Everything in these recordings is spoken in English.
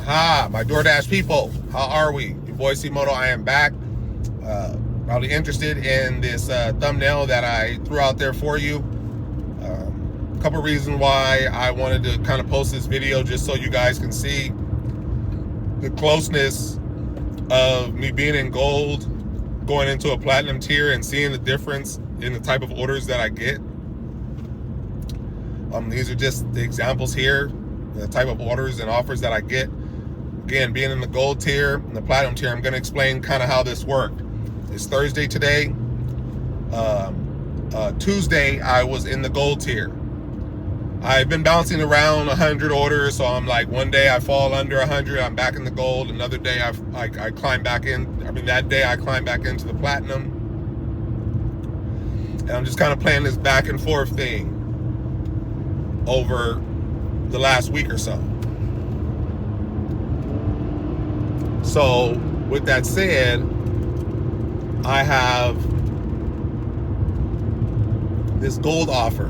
Aha, my DoorDash people, how are we? Your boy C-Moto, I am back. Probably interested in this thumbnail that I threw out there for you. A couple reasons why I wanted to kind of post this video, just so you guys can see the closeness of me being in gold, going into a platinum tier, and seeing the difference in the type of orders that I get. These are just the examples here, the type of orders and offers that I get. Again, being in the gold tier and the platinum tier, I'm going to explain kind of how this worked. It's Thursday today. Tuesday, I was in the gold tier. I've been bouncing around 100 orders, so I'm like, one day I fall under 100, I'm back in the gold. Another day I climb back in. That day I climb back into the platinum. And I'm just kind of playing this back and forth thing over the last week or so. So with that said, I have this gold offer,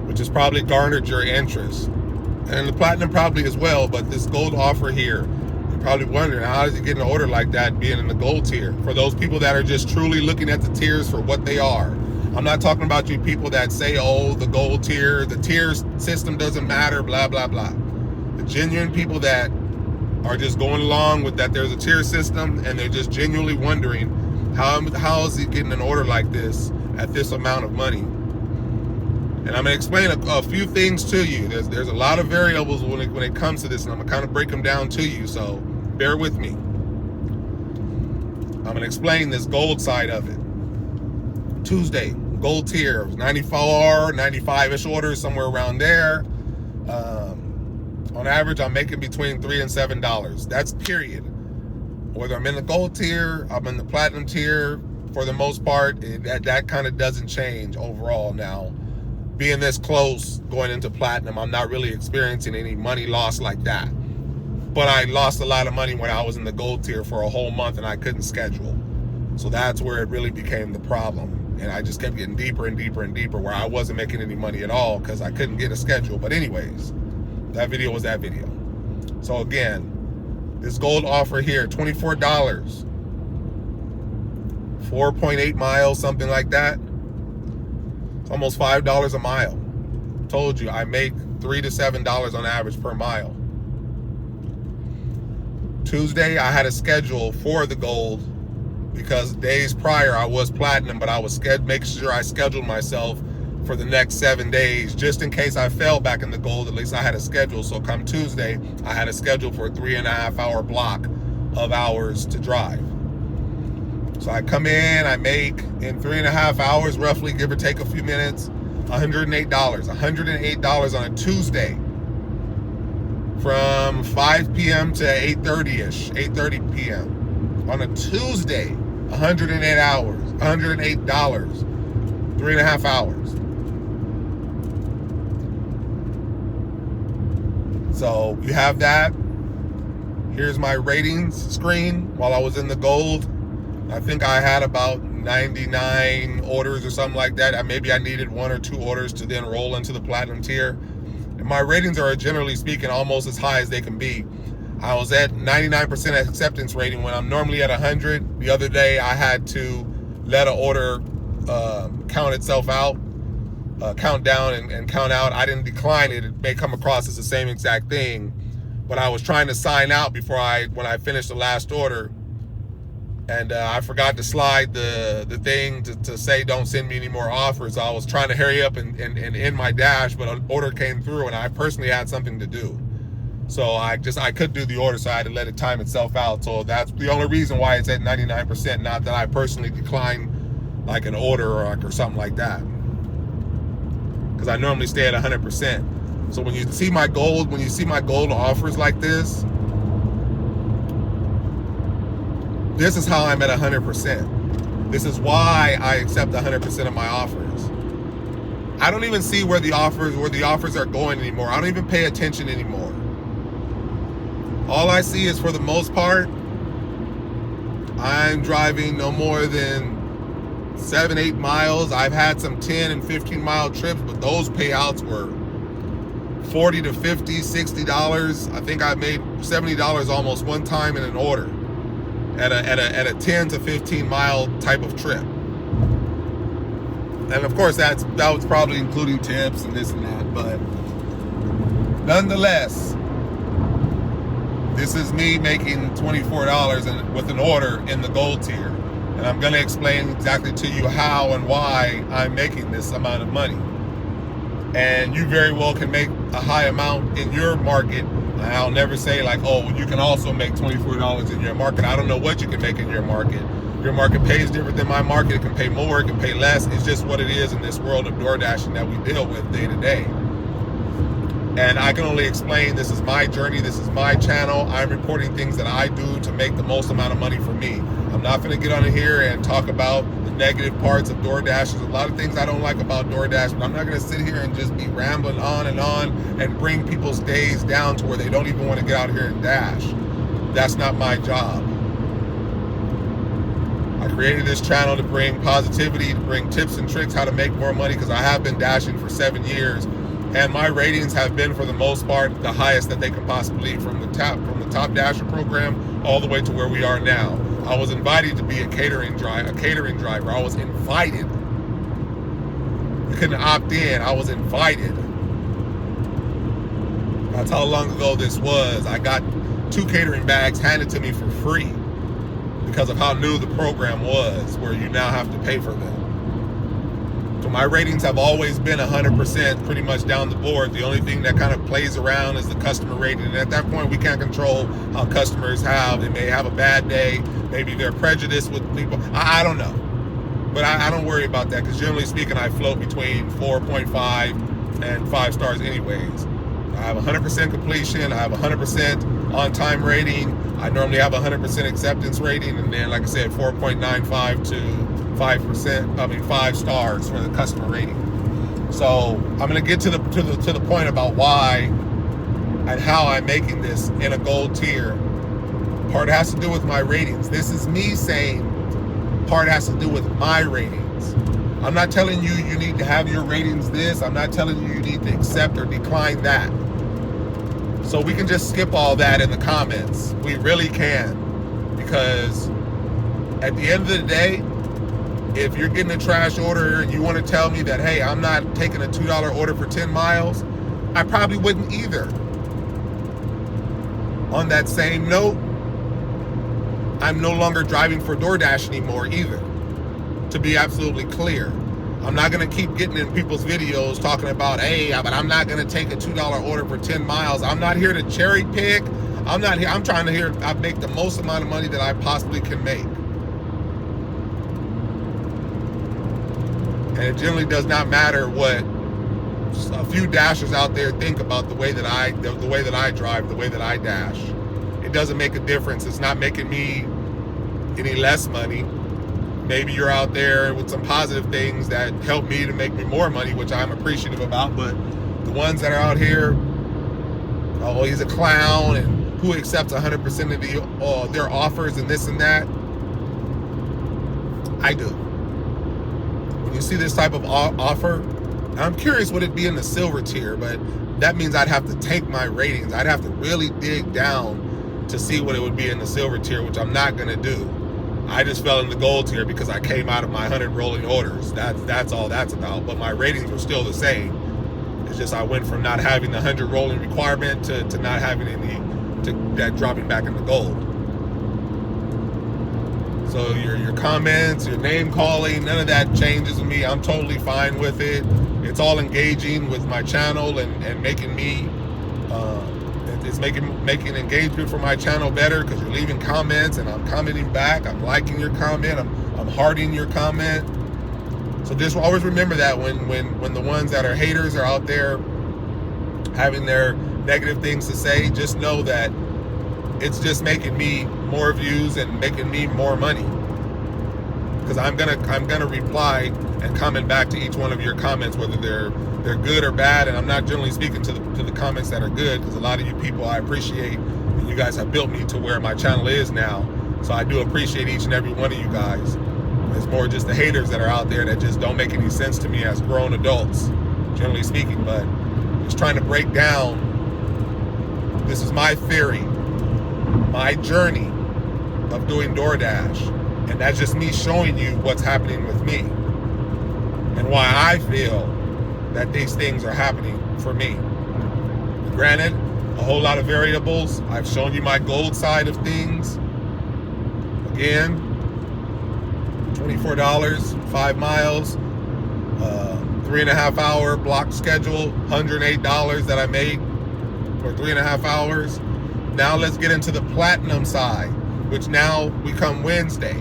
which has probably garnered your interest, and the platinum probably as well. But this gold offer here, you're probably wondering, how does he get an order like that being in the gold tier? For those people that are just truly looking at the tiers for what they are. I'm not talking about you people that say, oh, the gold tier, the tier system doesn't matter, blah, blah, blah. The genuine people that are just going along with that there's a tier system, and they're just genuinely wondering, how is he getting an order like this at this amount of money? And I'm going to explain a few things to you. There's a lot of variables when it comes to this, and I'm going to kind of break them down to you, so bear with me. I'm going to explain this gold side of it. Tuesday, gold tier, 94, 95-ish orders, somewhere around there. On average, I'm making between $3 and $7. That's period. Whether I'm in the gold tier, I'm in the platinum tier, for the most part, that kind of doesn't change overall now. Being this close going into platinum, I'm not really experiencing any money loss like that. But I lost a lot of money when I was in the gold tier for a whole month and I couldn't schedule. So that's where it really became the problem. And I just kept getting deeper and deeper and deeper, where I wasn't making any money at all because I couldn't get a schedule. But anyways, that video was that video. So again, this gold offer here, $24, 4.8 miles, something like that. It's almost $5 a mile. Told you, I make $3 to $7 on average per mile. Tuesday, I had a schedule for the gold because days prior I was platinum, but I was making sure I scheduled myself for the next 7 days, just in case I fell back in the gold. At least I had a schedule. So come Tuesday, I had a schedule for a 3.5 hour block of hours to drive. So I come in, I make in 3.5 hours, roughly, give or take a few minutes, $108. $108 on a Tuesday from 5 p.m. to 8:30-ish, 8:30 p.m. On a Tuesday, 108 hours, $108, 3.5 hours. So you have that. Here's my ratings screen while I was in the gold. I think I had about 99 orders or something like that. Maybe I needed 1 or 2 orders to then roll into the platinum tier. And my ratings are, generally speaking, almost as high as they can be. I was at 99% acceptance rating when I'm normally at 100. The other day I had to let an order count itself out, count down and count out. I didn't decline it. It may come across as the same exact thing, but I was trying to sign out when I finished the last order, and I forgot to slide the thing to say don't send me any more offers. I was trying to hurry up and end my dash, but an order came through and I personally had something to do. So I couldn't do the order, so I had to let it time itself out. So that's the only reason why it's at 99%, not that I personally declined like an order or something like that. Because I normally stay at 100%. So when you see my gold offers like this, this is how I'm at 100%. This is why I accept 100% of my offers. I don't even see where the offers are going anymore. I don't even pay attention anymore. All I see is, for the most part, I'm driving no more than 7-8 miles. I've had some 10 and 15 mile trips, but those payouts were $40 to $50, $60. I think I made $70 almost one time in an order at a 10 to 15 mile type of trip. And of course that was probably including tips and this and that, but nonetheless, this is me making $24 with an order in the gold tier. And I'm gonna explain exactly to you how and why I'm making this amount of money. And you very well can make a high amount in your market. And I'll never say like, oh, you can also make $24 in your market. I don't know what you can make in your market. Your market pays different than my market. It can pay more, it can pay less. It's just what it is in this world of DoorDashing that we deal with day to day. And I can only explain, this is my journey, this is my channel. I'm reporting things that I do to make the most amount of money for me. I'm not gonna get on here and talk about the negative parts of DoorDash. There's a lot of things I don't like about DoorDash, but I'm not gonna sit here and just be rambling on and bring people's days down to where they don't even wanna get out here and dash. That's not my job. I created this channel to bring positivity, to bring tips and tricks how to make more money, because I have been dashing for 7 years. And my ratings have been, for the most part, the highest that they can possibly, from the top dasher program all the way to where we are now. I was invited to be a catering driver. I was invited. You couldn't opt in. I was invited. That's how long ago this was. I got 2 catering bags handed to me for free because of how new the program was, where you now have to pay for them. So my ratings have always been 100% pretty much down the board. The only thing that kind of plays around is the customer rating. And at that point, we can't control how customers have. They may have a bad day. Maybe they're prejudiced with people. I don't know. But I don't worry about that, because generally speaking, I float between 4.5 and 5 stars anyways. I have 100% completion. I have 100% on-time rating. I normally have 100% acceptance rating. And then, like I said, 4.95 to 5 stars for the customer rating. So I'm going to get to the point about why and how I'm making this in a gold tier. Part has to do with my ratings. This is me saying part has to do with my ratings. I'm not telling you you need to have your ratings this. I'm not telling you you need to accept or decline that. So we can just skip all that in the comments. We really can. Because at the end of the day, if you're getting a trash order and you want to tell me that, hey, I'm not taking a $2 order for 10 miles, I probably wouldn't either. On that same note, I'm no longer driving for DoorDash anymore either, to be absolutely clear. I'm not going to keep getting in people's videos talking about, hey, but I'm not going to take a $2 order for 10 miles. I'm not here to cherry pick. I'm trying to make the most amount of money that I possibly can make. And it generally does not matter what a few dashers out there think about the way that I drive, the way that I dash. It doesn't make a difference. It's not making me any less money. Maybe you're out there with some positive things that help me to make me more money, which I'm appreciative about. But the ones that are out here, oh, he's a clown, and who accepts 100% of their offers and this and that, I do. When you see this type of offer, I'm curious would it be in the silver tier, but that means I'd have to take my ratings. I'd have to really dig down to see what it would be in the silver tier, which I'm not gonna do. I just fell in the gold tier because I came out of my 100 rolling orders. That's all that's about. But my ratings were still the same. It's just I went from not having the 100 rolling requirement to not having any, to that dropping back into gold. So your comments, your name calling, none of that changes with me. I'm totally fine with it. It's all engaging with my channel and making me, it's making engagement for my channel better, because you're leaving comments and I'm commenting back. I'm liking your comment. I'm hearting your comment. So just always remember that when the ones that are haters are out there having their negative things to say, just know that it's just making me more views and making me more money. Because I'm gonna reply and comment back to each one of your comments, whether they're good or bad. And I'm not generally speaking to the comments that are good, because a lot of you people I appreciate, and you guys have built me to where my channel is now. So I do appreciate each and every one of you guys. It's more just the haters that are out there that just don't make any sense to me as grown adults, generally speaking. But just trying to break down. This is my theory, my journey of doing DoorDash. And that's just me showing you what's happening with me and why I feel that these things are happening for me. Granted, a whole lot of variables. I've shown you my gold side of things. Again, $24, 5 miles, 3.5 hour block schedule, $108 that I made for 3.5 hours. Now let's get into the platinum side, which now we come Wednesday.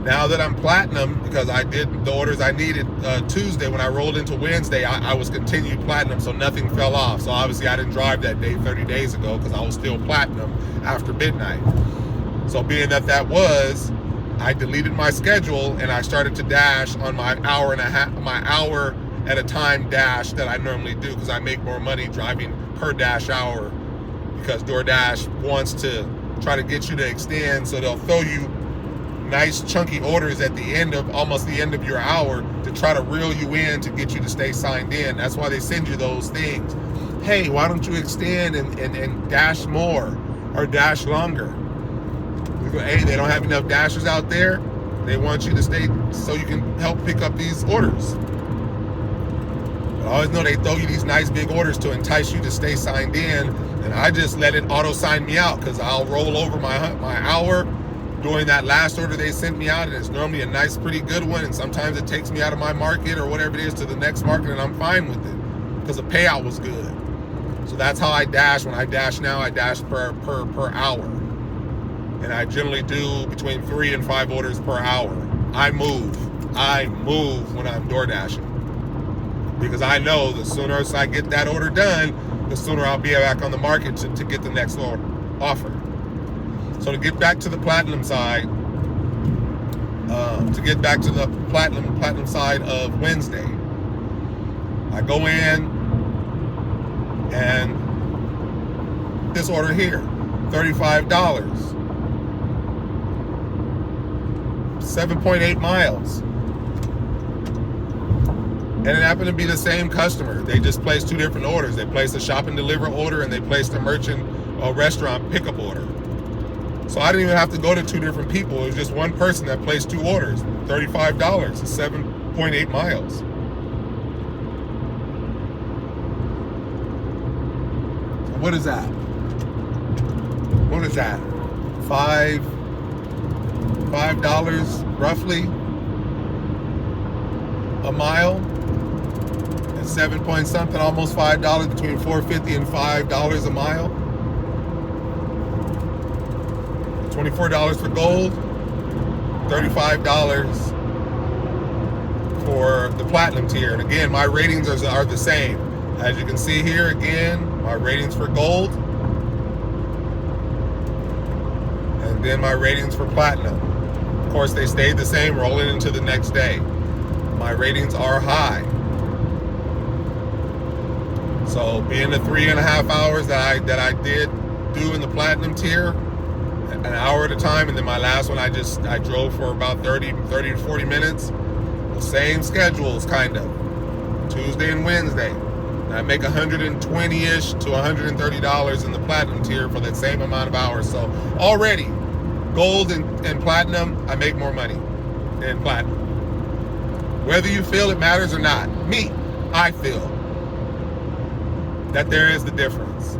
Now that I'm platinum, because I did the orders I needed Tuesday, when I rolled into Wednesday, I was continued platinum, so nothing fell off. So obviously I didn't drive that day 30 days ago because I was still platinum after midnight. So being that was, I deleted my schedule and I started to dash on my hour at a time dash that I normally do, because I make more money driving per dash hour, because DoorDash wants to try to get you to extend, so they'll throw you nice chunky orders at the end of almost the end of your hour to try to reel you in to get you to stay signed in. That's why they send you those things. Hey, why don't you extend and dash more or dash longer? We go, hey, they don't have enough dashers out there. They want you to stay so you can help pick up these orders. But I always know they throw you these nice big orders to entice you to stay signed in, and I just let it auto sign me out, because I'll roll over my hour doing that last order they sent me out, and it's normally a nice, pretty good one, and sometimes it takes me out of my market or whatever it is to the next market, and I'm fine with it because the payout was good. So that's how I dash. When I dash now, I dash per hour, and I generally do between 3 and 5 orders per hour. I move when I'm door dashing, because I know the sooner as I get that order done, the sooner I'll be back on the market to get the next offer. So to get back to the platinum side, platinum side of Wednesday, I go in and this order here, $35, 7.8 miles. And it happened to be the same customer. They just placed 2 different orders. They placed a shop and deliver order, and they placed a merchant or restaurant pickup order. So I didn't even have to go to 2 different people. It was just one person that placed 2 orders. $35, 7.8 miles. So what is that? What is that? $5 roughly a mile, and 7 point something, almost $5, between $4.50 and $5 a mile. $24 for gold, $35 for the platinum tier. And again, my ratings are the same. As you can see here, again, my ratings for gold, and then my ratings for platinum. Of course, they stayed the same rolling into the next day. My ratings are high. So being the 3.5 hours that I did do in the platinum tier, an hour at a time, and then my last one I drove for about 30 to 40 minutes. The same schedules, kind of, Tuesday and Wednesday. And I make $120-ish to $130 in the platinum tier for that same amount of hours. So already, gold and platinum, I make more money in platinum. Whether you feel it matters or not, I feel that there is the difference.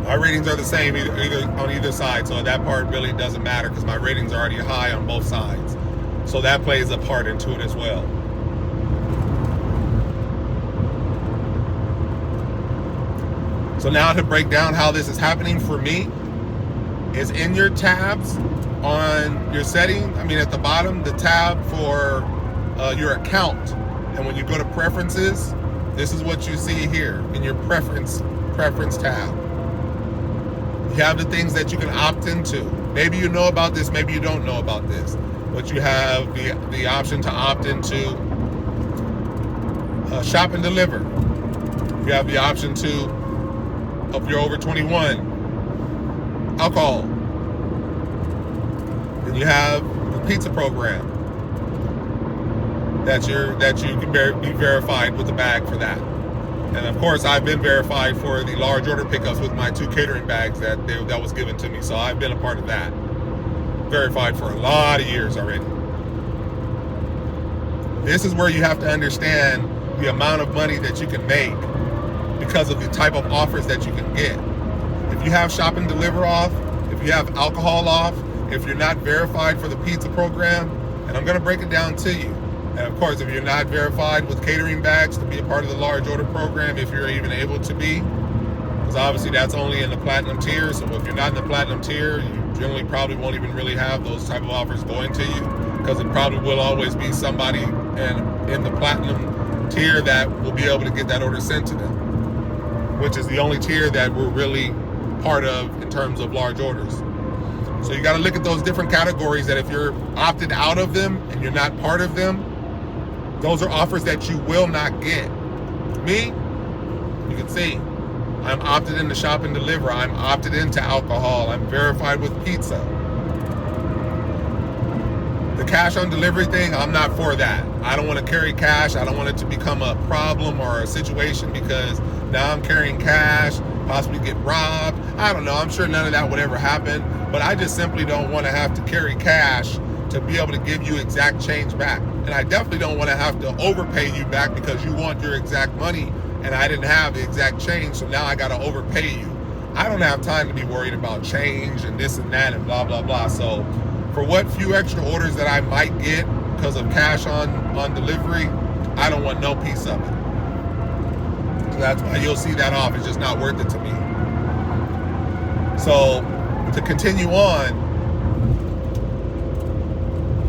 My ratings are the same either on either side, so that part really doesn't matter, because my ratings are already high on both sides. So that plays a part into it as well. So now to break down how this is happening for me, is in your tabs on your setting, at the bottom, the tab for your account. And when you go to preferences, this is what you see here in your preference tab. You have the things that you can opt into. Maybe you know about this, maybe you don't know about this. But you have the option to opt into shop and deliver. You have the option to, if you're over 21, alcohol. Then you have the pizza program that you can be verified with a bag for that. And of course, I've been verified for the large order pickups with my 2 catering bags that was given to me. So I've been a part of that. Verified for a lot of years already. This is where you have to understand the amount of money that you can make because of the type of offers that you can get. If you have shop and deliver off, if you have alcohol off, if you're not verified for the pizza program, and I'm going to break it down to you. And of course, if you're not verified with catering bags to be a part of the large order program, if you're even able to be, because obviously that's only in the platinum tier. So if you're not in the platinum tier, you generally probably won't even really have those type of offers going to you, because it probably will always be somebody in the platinum tier that will be able to get that order sent to them, which is the only tier that we're really part of in terms of large orders. So you got to look at those different categories that if you're opted out of them and you're not part of them, those are offers that you will not get. Me, you can see, I'm opted into shop and deliver. I'm opted into alcohol. I'm verified with pizza. The cash on delivery thing, I'm not for that. I don't want to carry cash. I don't want it to become a problem or a situation because now I'm carrying cash, possibly get robbed. I don't know. I'm sure none of that would ever happen, but I just simply don't want to have to carry cash to be able to give you exact change back. And I definitely don't want to have to overpay you back because you want your exact money and I didn't have the exact change, so now I got to overpay you. I don't have time to be worried about change and this and that and blah, blah, blah. So for what few extra orders that I might get because of cash on delivery, I don't want no piece of it. So that's why you'll see that off. It's just not worth it to me. So to continue on,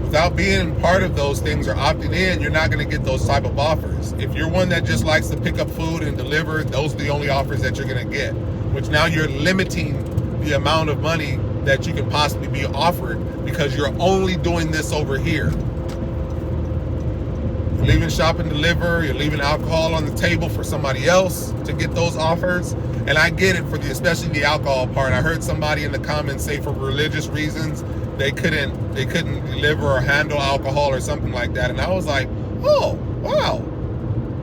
without being part of those things or opting in, you're not going to get those type of offers. If you're one that just likes to pick up food and deliver, those are the only offers that you're going to get, which now you're limiting the amount of money that you can possibly be offered because you're only doing this over here. You're leaving shop and deliver, you're leaving alcohol on the table for somebody else to get those offers. And I get it for especially the alcohol part. I heard somebody in the comments say for religious reasons, they couldn't deliver or handle alcohol or something like that. And I was like, oh, wow.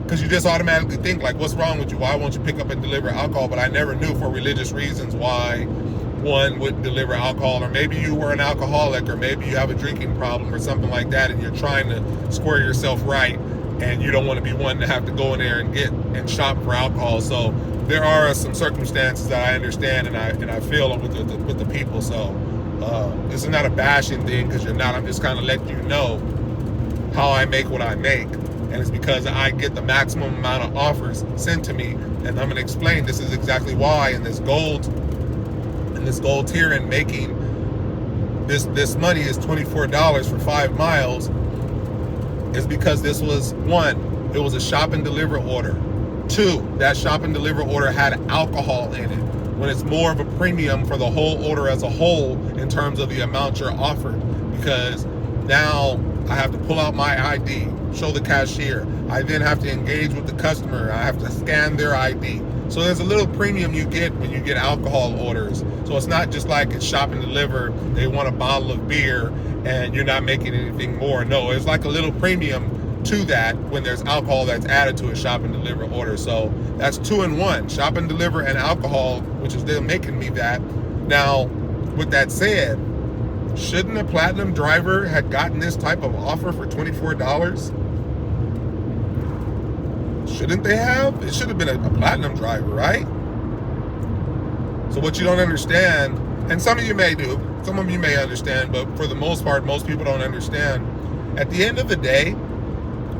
Because you just automatically think like, what's wrong with you? Why won't you pick up and deliver alcohol? But I never knew for religious reasons why one would deliver alcohol. Or maybe you were an alcoholic, or maybe you have a drinking problem or something like that, and you're trying to square yourself right, and you don't want to be one to have to go in there and get and shop for alcohol. So there are some circumstances that I understand and I feel with the people. So this is not a bashing thing because you're not. I'm just kind of letting you know how I make what I make. And it's because I get the maximum amount of offers sent to me. And I'm going to explain this is exactly why in this gold tier and making this money is $24 for 5 miles is because this was one, it was a shop and deliver order. 2, that shop and deliver order had alcohol in it, when it's more of a premium for the whole order as a whole in terms of the amount you're offered, because now I have to pull out my ID, show the cashier. I then have to engage with the customer. I have to scan their ID. So there's a little premium you get when you get alcohol orders. So it's not just like it's shop and deliver, they want a bottle of beer and you're not making anything more. No, it's like a little premium to that when there's alcohol that's added to a shop and deliver order. So that's 2 in 1, shop and deliver and alcohol, which is them making me that. Now, with that said, shouldn't a platinum driver had gotten this type of offer for $24? Shouldn't they have? It should have been a platinum driver, right? So what you don't understand, and some of you may do, some of you may understand, but for the most part, most people don't understand. At the end of the day,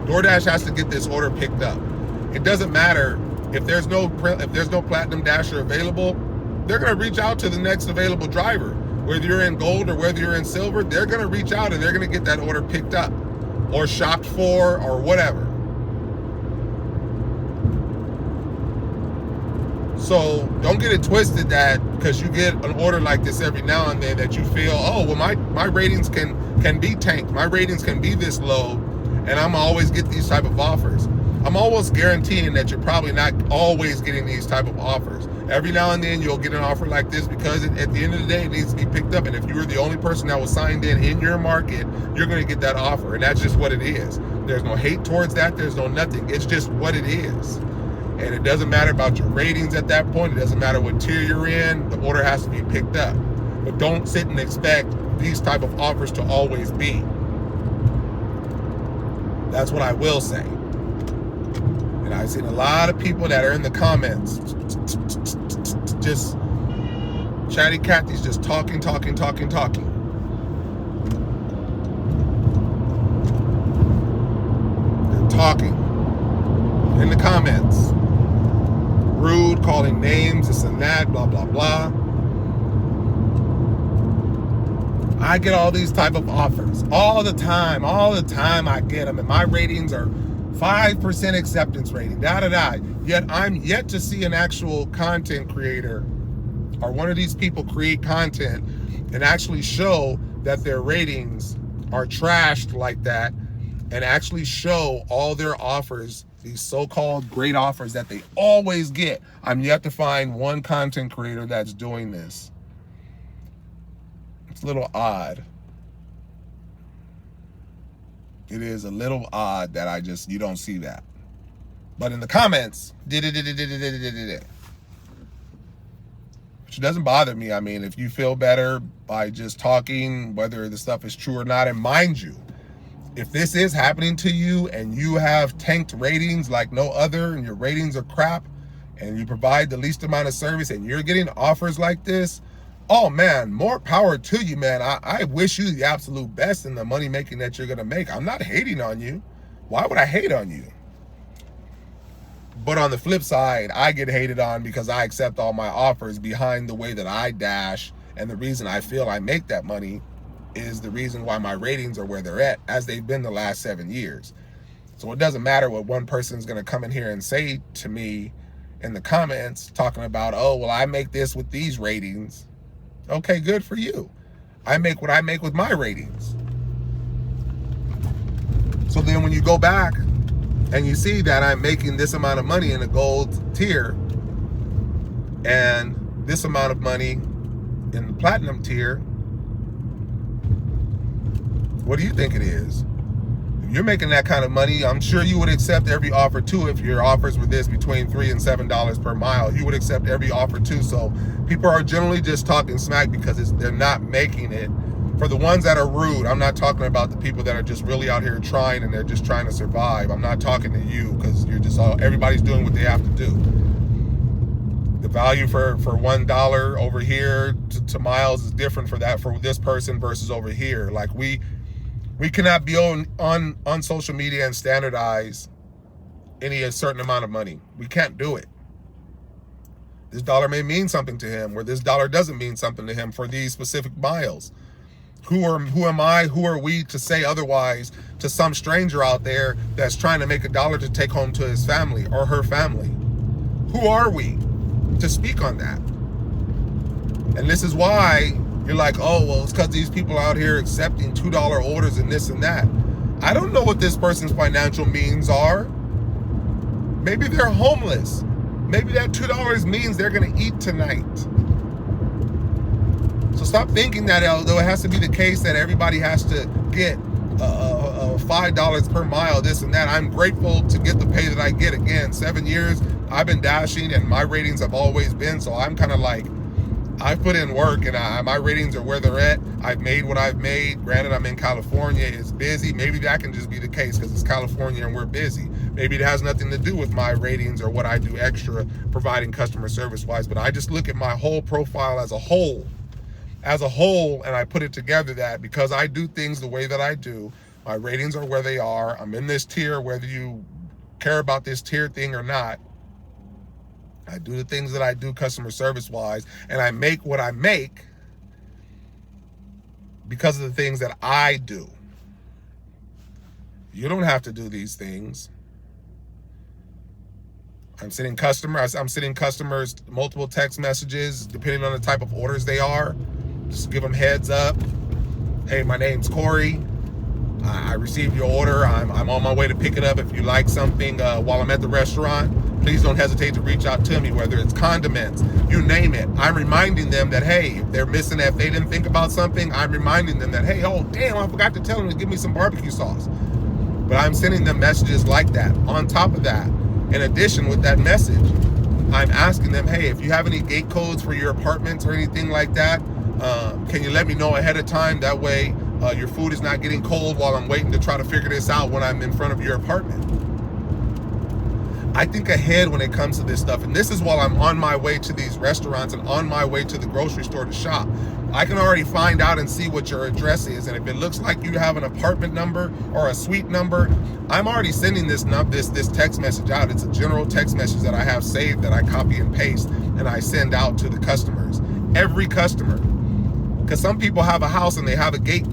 DoorDash has to get this order picked up. It doesn't matter if there's no platinum dasher available, they're going to reach out to the next available driver. Whether you're in gold or whether you're in silver, they're going to reach out and they're going to get that order picked up or shopped for or whatever. So don't get it twisted that because you get an order like this every now and then that you feel, oh, well, my ratings can be tanked. My ratings can be this low, and I'm always get these type of offers. I'm almost guaranteeing that you're probably not always getting these type of offers. Every now and then you'll get an offer like this because at the end of the day, it needs to be picked up. And if you were the only person that was signed in your market, you're going to get that offer. And that's just what it is. There's no hate towards that. There's no nothing. It's just what it is. And it doesn't matter about your ratings at that point. It doesn't matter what tier you're in. The order has to be picked up. But don't sit and expect these type of offers to always be. That's what I will say. And I've seen a lot of people that are in the comments just chatty Cathy's just talking. They're talking in the comments. Rude, calling names, this and that, blah, blah, blah. I get all these type of offers all the time I get them, and my ratings are 5% acceptance rating, Yet I'm yet to see an actual content creator or one of these people create content and actually show that their ratings are trashed like that, and actually show all their offers, these so-called great offers that they always get. I'm yet to find one content creator that's doing this. It's a little odd. It is a little odd that you don't see that. But in the comments, which doesn't bother me. I mean, if you feel better by just talking, whether the stuff is true or not, and mind you, if this is happening to you and you have tanked ratings like no other, and your ratings are crap, and you provide the least amount of service, and you're getting offers like this, oh man, more power to you, man. I wish you the absolute best in the money making that you're gonna make. I'm not hating on you. Why would I hate on you? But on the flip side, I get hated on because I accept all my offers behind the way that I dash, and the reason I feel I make that money is the reason why my ratings are where they're at, as they've been the last 7 years. So it doesn't matter what one person's gonna come in here and say to me in the comments, talking about, oh, well, I make this with these ratings. Okay, good for you. I make what I make with my ratings. So then when you go back and you see that I'm making this amount of money in the gold tier and this amount of money in the platinum tier, what do you think it is? If you're making that kind of money, I'm sure you would accept every offer too. If your offers were this between $3 and $7 per mile, you would accept every offer too. So people are generally just talking smack because they're not making it. For the ones that are rude, I'm not talking about the people that are just really out here trying and they're just trying to survive. I'm not talking to you, because you're just everybody's doing what they have to do. The value for $1 over here to miles is different for this person versus over here. Like we cannot be on social media and standardize a certain amount of money. We can't do it. This dollar may mean something to him, or this dollar doesn't mean something to him for these specific miles. Who am I, who are we to say otherwise to some stranger out there that's trying to make $1 to take home to his family or her family? Who are we to speak on that? And this is why you're like, oh, well, it's because these people out here accepting $2 orders and this and that. I don't know what this person's financial means are. Maybe they're homeless. Maybe that $2 means they're going to eat tonight. So stop thinking that although it has to be the case that everybody has to get $5 per mile, this and that. I'm grateful to get the pay that I get. Again, 7 years I've been dashing and my ratings have always been, so I'm kind of like, I've put in work and my ratings are where they're at. I've made what I've made. Granted, I'm in California. It's busy. Maybe that can just be the case because it's California and we're busy. Maybe it has nothing to do with my ratings or what I do extra providing customer service wise, but I just look at my whole profile as a whole, and I put it together that because I do things the way that I do, my ratings are where they are. I'm in this tier, whether you care about this tier thing or not. I do the things that I do customer service wise, and I make what I make because of the things that I do. You don't have to do these things. I'm sending customers multiple text messages depending on the type of orders they are. Just give them heads up. Hey, my name's Corey. I received your order. I'm on my way to pick it up. If you like something while I'm at the restaurant, please don't hesitate to reach out to me, whether it's condiments, you name it. I'm reminding them that, hey, if they're missing that, if they didn't think about something, I'm reminding them that, hey, oh, damn, I forgot to tell them to give me some barbecue sauce. But I'm sending them messages like that on top of that. In addition, with that message, I'm asking them, hey, if you have any gate codes for your apartments or anything like that, can you let me know ahead of time? That way your food is not getting cold while I'm waiting to try to figure this out when I'm in front of your apartment. I think ahead when it comes to this stuff, and this is while I'm on my way to these restaurants and on my way to the grocery store to shop. I can already find out and see what your address is, and if it looks like you have an apartment number or a suite number, I'm already sending this text message out. It's a general text message that I have saved that I copy and paste and I send out to the customers. Every customer. Because some people have a house and they have a gate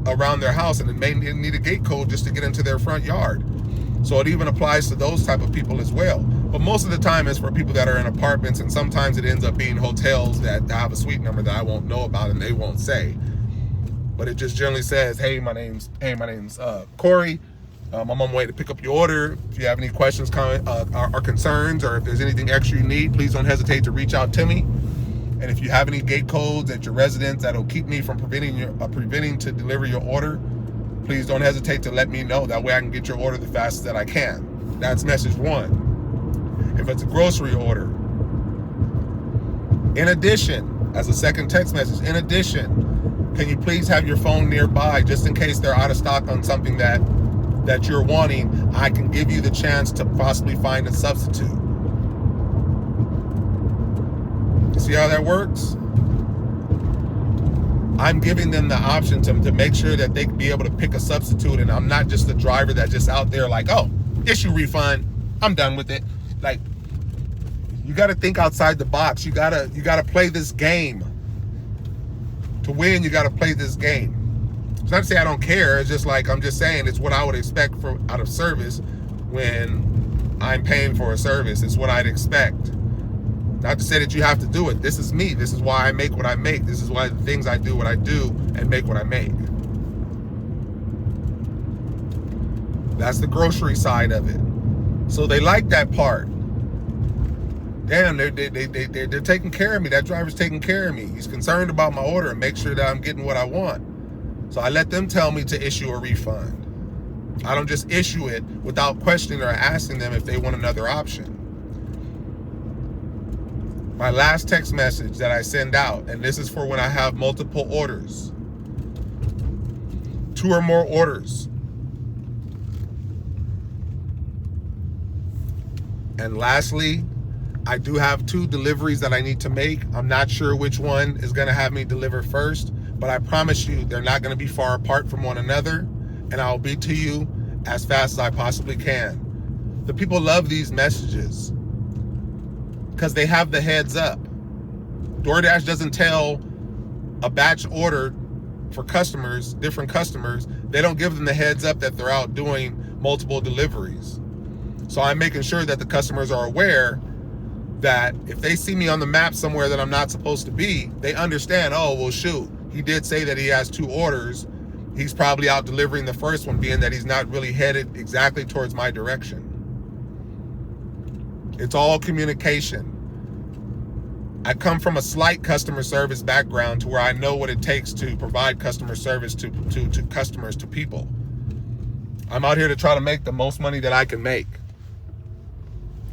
around their house, and it may need a gate code just to get into their front yard. So it even applies to those type of people as well. But most of the time it's for people that are in apartments, and sometimes it ends up being hotels that have a suite number that I won't know about and they won't say. But it just generally says, hey, my name's Corey. I'm on my way to pick up your order. If you have any questions, or concerns, or if there's anything extra you need, please don't hesitate to reach out to me. And if you have any gate codes at your residence that'll keep me from preventing to deliver your order, please don't hesitate to let me know. That way I can get your order the fastest that I can. That's message one. If it's a grocery order. In addition, as a second text message, in addition, can you please have your phone nearby just in case they're out of stock on something that you're wanting? I can give you the chance to possibly find a substitute. You see how that works? I'm giving them the option to make sure that they can be able to pick a substitute, and I'm not just the driver that's just out there like, oh, issue refund, I'm done with it. Like, you got to think outside the box. You gotta play this game. To win, you got to play this game. It's not to say I don't care. It's just like, I'm just saying it's what I would expect out of service when I'm paying for a service. It's what I'd expect. Not to say that you have to do it. This is me. This is why I make what I make. This is why the things I do what I do and make what I make. That's the grocery side of it. So they like that part. Damn, they're taking care of me. That driver's taking care of me. He's concerned about my order and make sure that I'm getting what I want. So I let them tell me to issue a refund. I don't just issue it without questioning or asking them if they want another option. My last text message that I send out, and this is for when I have multiple orders, 2 or more orders. And lastly, I do have 2 deliveries that I need to make. I'm not sure which one is going to have me deliver first, but I promise you they're not going to be far apart from one another, and I'll be to you as fast as I possibly can. The people love these messages because they have the heads up. DoorDash doesn't tell a batch order for customers, different customers. They don't give them the heads up that they're out doing multiple deliveries. So I'm making sure that the customers are aware that if they see me on the map somewhere that I'm not supposed to be, they understand, oh, well, shoot, he did say that he has 2 orders. He's probably out delivering the first one, being that he's not really headed exactly towards my direction. It's all communication. I come from a slight customer service background to where I know what it takes to provide customer service to customers, to people. I'm out here to try to make the most money that I can make.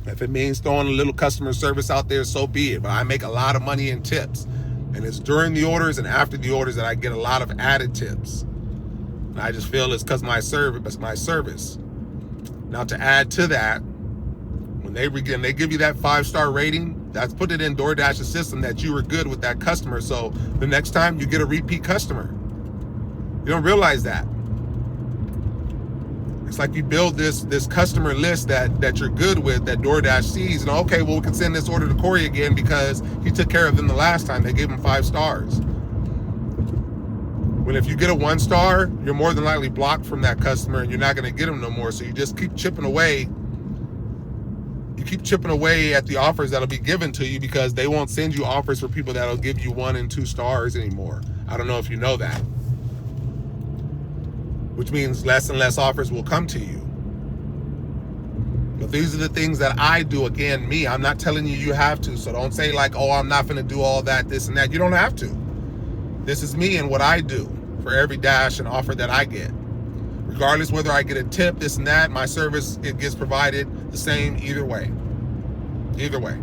If it means throwing a little customer service out there, so be it. But I make a lot of money in tips. And it's during the orders and after the orders that I get a lot of added tips. And I just feel it's because my service. Now to add to that, when they give you that 5-star rating, that's put it in DoorDash's system that you were good with that customer. So the next time you get a repeat customer. You don't realize that. It's like you build this customer list that you're good with, that DoorDash sees, and okay, well, we can send this order to Corey again because he took care of them the last time. They gave him 5 stars. When if you get a 1-star, you're more than likely blocked from that customer and you're not going to get them no more. So you just keep chipping away. You keep chipping away at the offers that'll be given to you because they won't send you offers for people that'll give you 1 and 2 stars anymore. I don't know if you know that. Which means less and less offers will come to you. But these are the things that I do. Again, me, I'm not telling you you have to. So don't say like, oh, I'm not going to do all that, this and that. You don't have to. This is me and what I do for every dash and offer that I get. Regardless whether I get a tip, this and that, my service, it gets provided the same either way. Either way.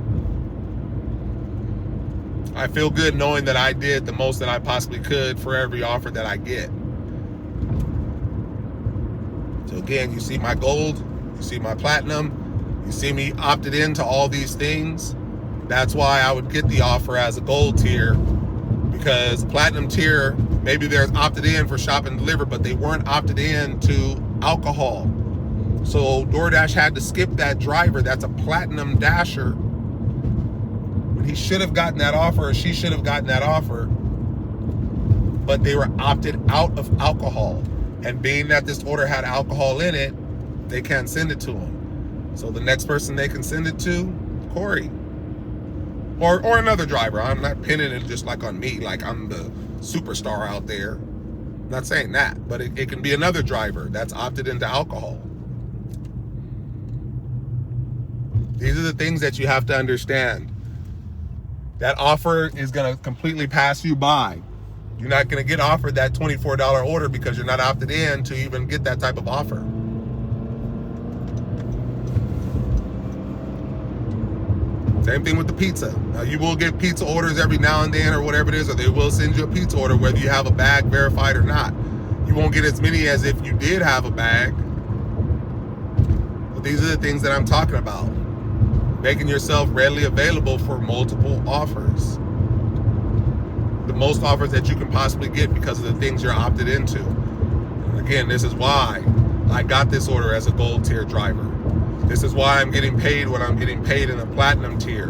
I feel good knowing that I did the most that I possibly could for every offer that I get. So again, you see my gold, you see my platinum, you see me opted into all these things. That's why I would get the offer as a gold tier, because platinum tier, maybe they're opted in for shop and deliver, but they weren't opted in to alcohol. So DoorDash had to skip that driver that's a platinum dasher. He should have gotten that offer, or she should have gotten that offer, but they were opted out of alcohol. And being that this order had alcohol in it, they can't send it to them. So the next person they can send it to, Corey. Or another driver. I'm not pinning it just like on me, like I'm the superstar out there. I'm not saying that, but it can be another driver that's opted into alcohol. These are the things that you have to understand. That offer is going to completely pass you by. You're not going to get offered that $24 order because you're not opted in to even get that type of offer. Same thing with the pizza. Now, you will get pizza orders every now and then or whatever it is, or they will send you a pizza order whether you have a bag verified or not. You won't get as many as if you did have a bag. But these are the things that I'm talking about. Making yourself readily available for multiple offers. The most offers that you can possibly get because of the things you're opted into. And again, this is why I got this order as a gold tier driver. This is why I'm getting paid what I'm getting paid in the platinum tier.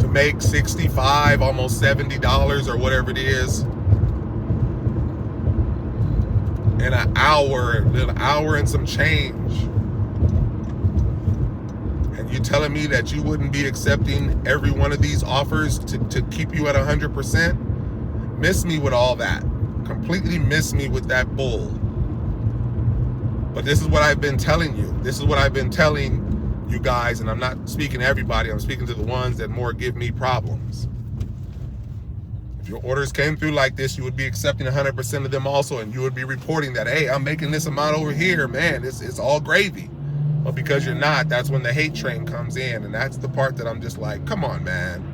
To make $65, almost $70 or whatever it is in an hour and some change. And you telling me that you wouldn't be accepting every one of these offers to keep you at 100%? Miss me with all that. Completely miss me with that bull. But this is what I've been telling you. This is what I've been telling you guys, and I'm not speaking to everybody. I'm speaking to the ones that more give me problems. If your orders came through like this, you would be accepting 100% of them also, and you would be reporting that, hey, I'm making this amount over here, man. It's all gravy. But because you're not, that's when the hate train comes in, and that's the part that I'm just like, come on, man.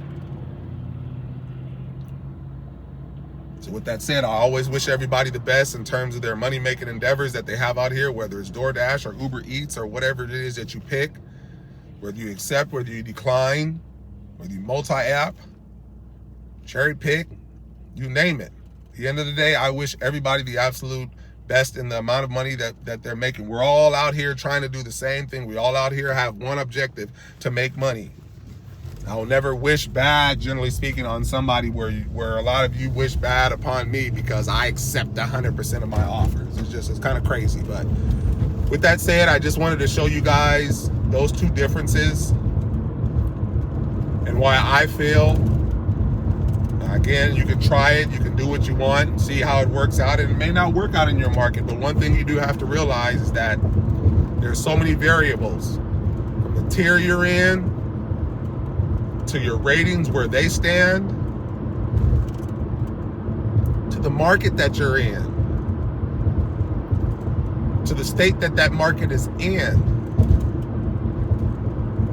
So with that said, I always wish everybody the best in terms of their money-making endeavors that they have out here, whether it's DoorDash or Uber Eats or whatever it is that you pick, whether you accept, whether you decline, whether you multi-app, cherry pick, you name it. At the end of the day, I wish everybody the absolute best in the amount of money that they're making. We're all out here trying to do the same thing. We all out here have one objective, to make money. I will never wish bad, generally speaking, on somebody where a lot of you wish bad upon me because I accept 100% of my offers. It's kind of crazy. But with that said, I just wanted to show you guys those two differences and why I feel. Again, you can try it, you can do what you want, see how it works out, and it may not work out in your market, but one thing you do have to realize is that there's so many variables. From the tier you're in, to your ratings where they stand, to the market that you're in, to the state that market is in,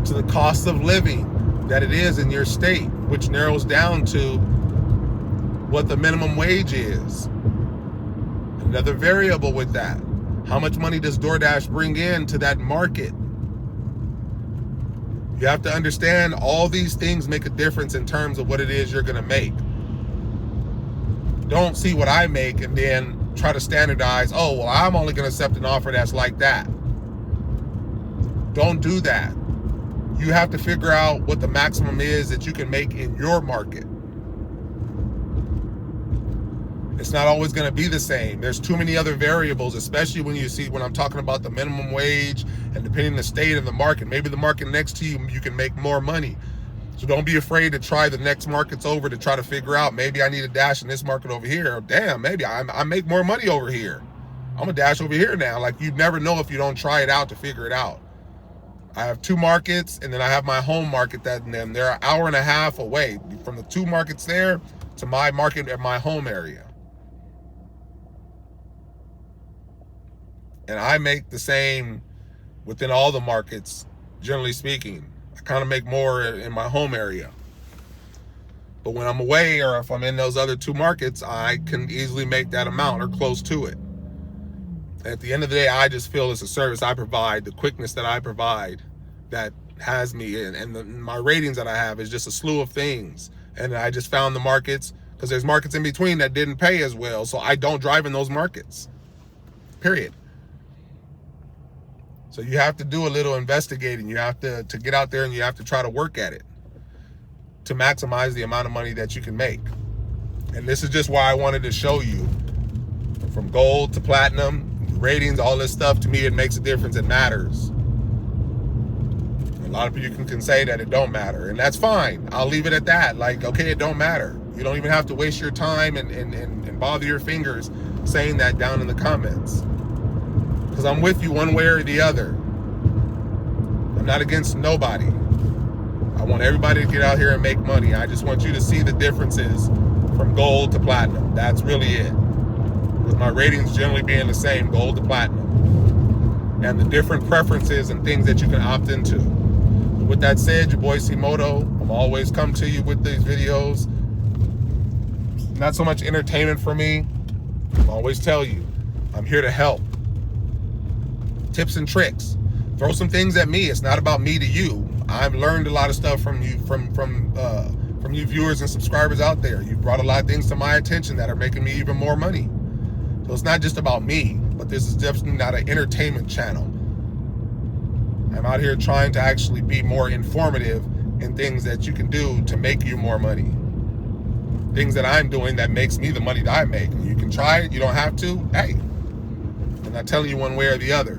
to the cost of living that it is in your state, which narrows down to what the minimum wage is. Another variable with that, how much money does DoorDash bring in to that market? You have to understand all these things make a difference in terms of what it is you're going to make. Don't see what I make and then try to standardize, oh, well, I'm only going to accept an offer that's like that. Don't do that. You have to figure out what the maximum is that you can make in your market. It's not always going to be the same. There's too many other variables, especially when I'm talking about the minimum wage and depending on the state of the market. Maybe the market next to you, you can make more money. So don't be afraid to try the next markets over to try to figure out, maybe I need a dash in this market over here. Or, damn, maybe I make more money over here. I'm a dash over here now. Like, you'd never know if you don't try it out to figure it out. I have two markets, and then I have my home market they're an hour and a half away from the two markets there to my market at my home area. And I make the same within all the markets, generally speaking. I kind of make more in my home area. But when I'm away or if I'm in those other 2 markets, I can easily make that amount or close to it. At the end of the day, I just feel it's a service I provide, the quickness that I provide that has me in. And my ratings that I have is just a slew of things. And I just found the markets, because there's markets in between that didn't pay as well. So I don't drive in those markets, period. So you have to do a little investigating. You have to get out there and you have to try to work at it to maximize the amount of money that you can make. And this is just why I wanted to show you from gold to platinum, ratings, all this stuff. To me, it makes a difference. It matters. A lot of people can say that it don't matter, and that's fine. I'll leave it at that. Like, okay, it don't matter. You don't even have to waste your time and bother your fingers saying that down in the comments, because I'm with you one way or the other. I'm not against nobody. I want everybody to get out here and make money. I just want you to see the differences from gold to platinum. That's really it. With my ratings generally being the same, gold to platinum, and the different preferences and things that you can opt into. With that said, your boy C-Moto, I'm always come to you with these videos. Not so much entertainment for me. I always tell you, I'm here to help. Tips and tricks. Throw some things at me. It's not about me to you. I've learned a lot of stuff from you, from you viewers and subscribers out there. You've brought a lot of things to my attention that are making me even more money. So it's not just about me, but this is definitely not an entertainment channel. I'm out here trying to actually be more informative in things that you can do to make you more money. Things that I'm doing that makes me the money that I make. You can try it, you don't have to. Hey, I'm not telling you one way or the other.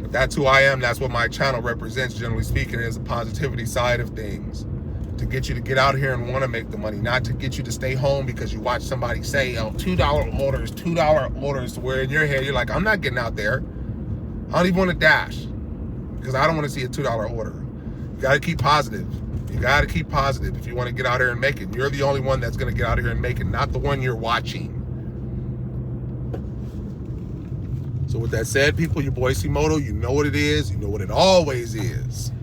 But that's who I am, that's what my channel represents, generally speaking, is the positivity side of things. To get you to get out here and want to make the money, not to get you to stay home because you watch somebody say, oh, $2 orders, to where in your head you're like, I'm not getting out there. I don't even want to dash, because I don't want to see a $2 order. You got to keep positive. You got to keep positive if you want to get out here and make it. You're the only one that's going to get out here and make it, not the one you're watching. So with that said, people, your boy C-Moto, you know what it is. You know what it always is.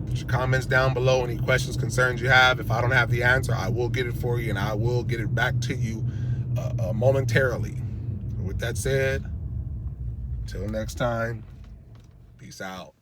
Put your comments down below, any questions, concerns you have. If I don't have the answer, I will get it for you, and I will get it back to you momentarily. With that said, until next time, peace out.